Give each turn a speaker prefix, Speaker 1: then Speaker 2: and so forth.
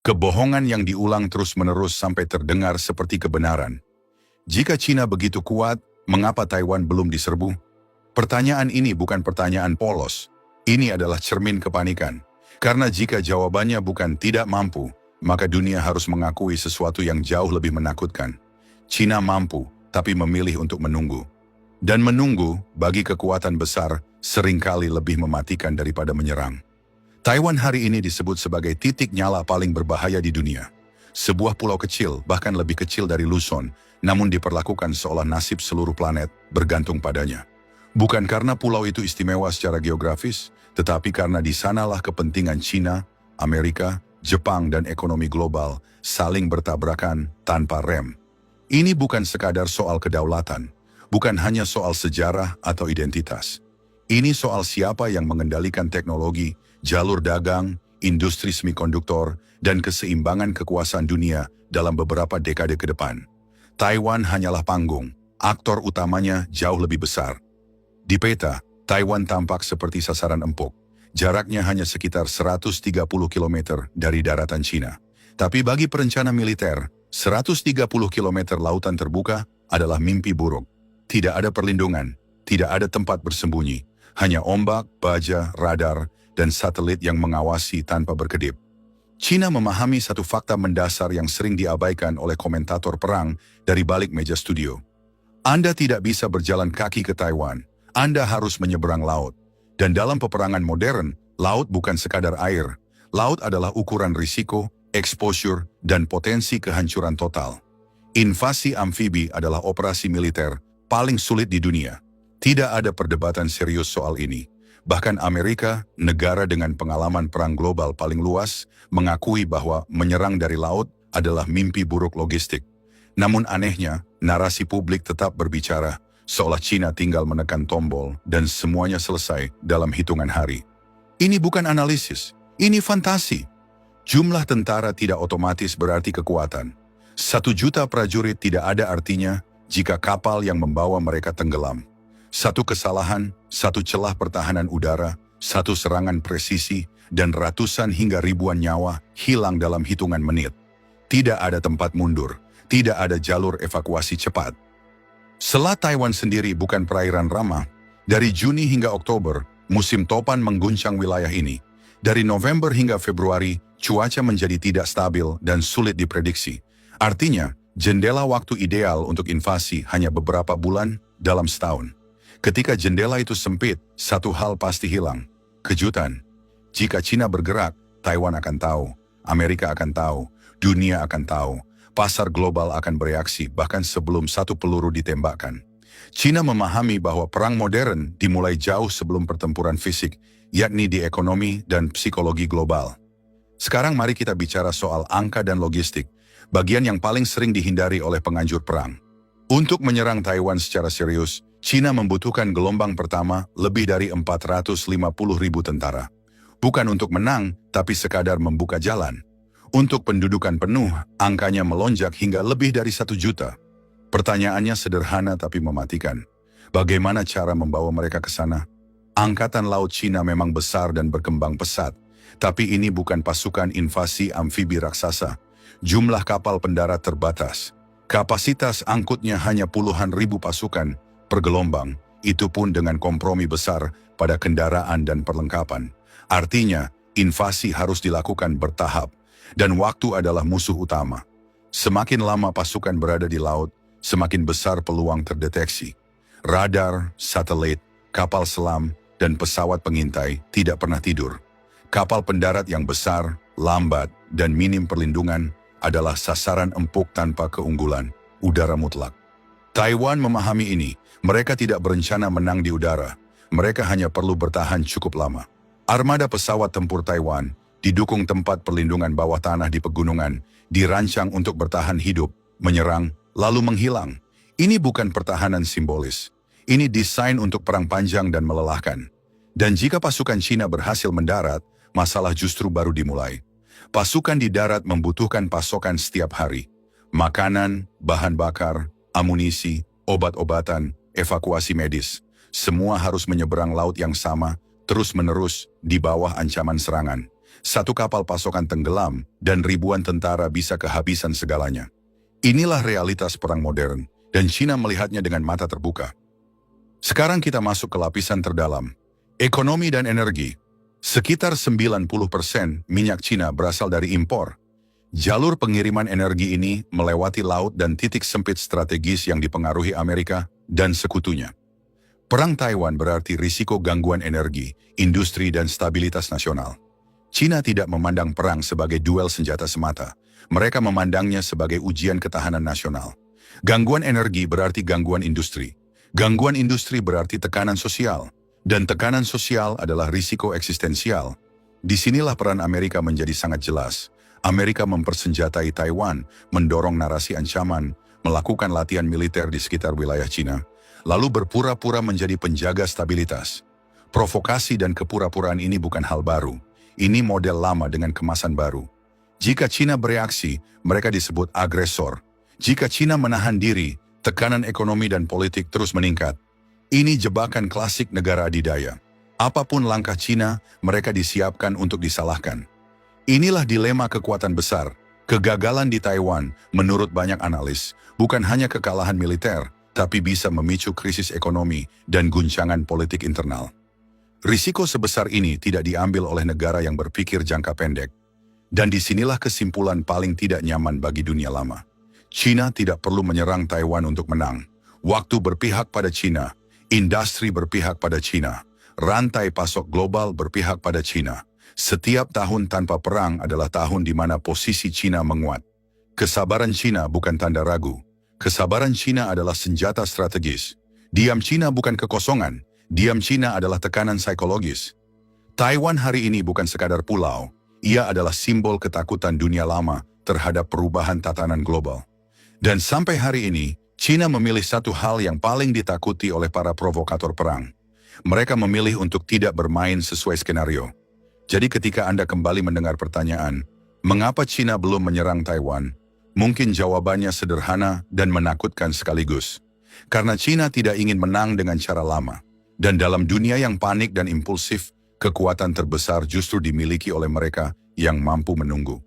Speaker 1: Kebohongan yang diulang terus-menerus sampai terdengar seperti kebenaran. Jika Cina begitu kuat, mengapa Taiwan belum diserbu? Pertanyaan ini bukan pertanyaan polos. Ini adalah cermin kepanikan. Karena jika jawabannya bukan tidak mampu, maka dunia harus mengakui sesuatu yang jauh lebih menakutkan. Cina mampu, tapi memilih untuk menunggu. Dan menunggu, bagi kekuatan besar, seringkali lebih mematikan daripada menyerang. Taiwan hari ini disebut sebagai titik nyala paling berbahaya di dunia. Sebuah pulau kecil, bahkan lebih kecil dari Luzon, namun diperlakukan seolah nasib seluruh planet bergantung padanya. Bukan karena pulau itu istimewa secara geografis, tetapi karena di sanalah kepentingan Cina, Amerika, Jepang dan ekonomi global saling bertabrakan tanpa rem. Ini bukan sekadar soal kedaulatan, bukan hanya soal sejarah atau identitas. Ini soal siapa yang mengendalikan teknologi, jalur dagang, industri semikonduktor, dan keseimbangan kekuasaan dunia dalam beberapa dekade ke depan. Taiwan hanyalah panggung, aktor utamanya jauh lebih besar. Di peta, Taiwan tampak seperti sasaran empuk. Jaraknya hanya sekitar 130 km dari daratan Cina. Tapi bagi perencana militer, 130 km lautan terbuka adalah mimpi buruk. Tidak ada perlindungan, tidak ada tempat bersembunyi. Hanya ombak, baja, radar, dan satelit yang mengawasi tanpa berkedip. Cina memahami satu fakta mendasar yang sering diabaikan oleh komentator perang dari balik meja studio. Anda tidak bisa berjalan kaki ke Taiwan. Anda harus menyeberang laut. Dan dalam peperangan modern, laut bukan sekadar air. Laut adalah ukuran risiko, exposure, dan potensi kehancuran total. Invasi amfibi adalah operasi militer paling sulit di dunia. Tidak ada perdebatan serius soal ini. Bahkan Amerika, negara dengan pengalaman perang global paling luas, mengakui bahwa menyerang dari laut adalah mimpi buruk logistik. Namun anehnya, narasi publik tetap berbicara, seolah Cina tinggal menekan tombol dan semuanya selesai dalam hitungan hari. Ini bukan analisis, ini fantasi. Jumlah tentara tidak otomatis berarti kekuatan. 1 juta prajurit tidak ada artinya jika kapal yang membawa mereka tenggelam. 1 kesalahan, 1 celah pertahanan udara, 1 serangan presisi, dan ratusan hingga ribuan nyawa hilang dalam hitungan menit. Tidak ada tempat mundur, tidak ada jalur evakuasi cepat. Selat Taiwan sendiri bukan perairan ramah. Dari Juni hingga Oktober, musim topan mengguncang wilayah ini. Dari November hingga Februari, cuaca menjadi tidak stabil dan sulit diprediksi. Artinya, jendela waktu ideal untuk invasi hanya beberapa bulan dalam setahun. Ketika jendela itu sempit, satu hal pasti hilang. Kejutan. Jika Cina bergerak, Taiwan akan tahu, Amerika akan tahu, dunia akan tahu, pasar global akan bereaksi bahkan sebelum 1 peluru ditembakkan. Cina memahami bahwa perang modern dimulai jauh sebelum pertempuran fisik, yakni di ekonomi dan psikologi global. Sekarang mari kita bicara soal angka dan logistik, bagian yang paling sering dihindari oleh penganjur perang. Untuk menyerang Taiwan secara serius, Cina membutuhkan gelombang pertama lebih dari 450.000 tentara. Bukan untuk menang, tapi sekadar membuka jalan. Untuk pendudukan penuh, angkanya melonjak hingga lebih dari 1 juta. Pertanyaannya sederhana tapi mematikan. Bagaimana cara membawa mereka ke sana? Angkatan Laut Cina memang besar dan berkembang pesat, tapi ini bukan pasukan invasi amfibi raksasa. Jumlah kapal pendarat terbatas. Kapasitas angkutnya hanya puluhan ribu pasukan per gelombang, itu pun dengan kompromi besar pada kendaraan dan perlengkapan. Artinya, invasi harus dilakukan bertahap, dan waktu adalah musuh utama. Semakin lama pasukan berada di laut, semakin besar peluang terdeteksi. Radar, satelit, kapal selam, dan pesawat pengintai tidak pernah tidur. Kapal pendarat yang besar, lambat, dan minim perlindungan adalah sasaran empuk tanpa keunggulan, udara mutlak. Taiwan memahami ini. Mereka tidak berencana menang di udara. Mereka hanya perlu bertahan cukup lama. Armada pesawat tempur Taiwan, didukung tempat perlindungan bawah tanah di pegunungan, dirancang untuk bertahan hidup, menyerang, lalu menghilang. Ini bukan pertahanan simbolis. Ini desain untuk perang panjang dan melelahkan. Dan jika pasukan Cina berhasil mendarat, masalah justru baru dimulai. Pasukan di darat membutuhkan pasokan setiap hari. Makanan, bahan bakar, amunisi, obat-obatan, evakuasi medis. Semua harus menyeberang laut yang sama, terus-menerus, di bawah ancaman serangan. Satu kapal pasokan tenggelam dan ribuan tentara bisa kehabisan segalanya. Inilah realitas perang modern, dan China melihatnya dengan mata terbuka. Sekarang kita masuk ke lapisan terdalam. Ekonomi dan energi. Sekitar 90% minyak China berasal dari impor. Jalur pengiriman energi ini melewati laut dan titik sempit strategis yang dipengaruhi Amerika dan sekutunya. Perang Taiwan berarti risiko gangguan energi, industri dan stabilitas nasional. China tidak memandang perang sebagai duel senjata semata. Mereka memandangnya sebagai ujian ketahanan nasional. Gangguan energi berarti gangguan industri. Gangguan industri berarti tekanan sosial. Dan tekanan sosial adalah risiko eksistensial. Disinilah peran Amerika menjadi sangat jelas. Amerika mempersenjatai Taiwan, mendorong narasi ancaman, melakukan latihan militer di sekitar wilayah China, lalu berpura-pura menjadi penjaga stabilitas. Provokasi dan kepura-puraan ini bukan hal baru. Ini model lama dengan kemasan baru. Jika China bereaksi, mereka disebut agresor. Jika China menahan diri, tekanan ekonomi dan politik terus meningkat. Ini jebakan klasik negara adidaya. Apapun langkah China, mereka disiapkan untuk disalahkan. Inilah dilema kekuatan besar. Kegagalan di Taiwan, menurut banyak analis, bukan hanya kekalahan militer, tapi bisa memicu krisis ekonomi dan guncangan politik internal. Risiko sebesar ini tidak diambil oleh negara yang berpikir jangka pendek. Dan disinilah kesimpulan paling tidak nyaman bagi dunia lama. China tidak perlu menyerang Taiwan untuk menang. Waktu berpihak pada China, industri berpihak pada China, rantai pasok global berpihak pada China. Setiap tahun tanpa perang adalah tahun di mana posisi China menguat. Kesabaran China bukan tanda ragu. Kesabaran China adalah senjata strategis. Diam China bukan kekosongan. Diam China adalah tekanan psikologis. Taiwan hari ini bukan sekadar pulau. Ia adalah simbol ketakutan dunia lama terhadap perubahan tatanan global. Dan sampai hari ini, China memilih satu hal yang paling ditakuti oleh para provokator perang. Mereka memilih untuk tidak bermain sesuai skenario. Jadi ketika Anda kembali mendengar pertanyaan, mengapa China belum menyerang Taiwan? Mungkin jawabannya sederhana dan menakutkan sekaligus. Karena China tidak ingin menang dengan cara lama. Dan dalam dunia yang panik dan impulsif, kekuatan terbesar justru dimiliki oleh mereka yang mampu menunggu.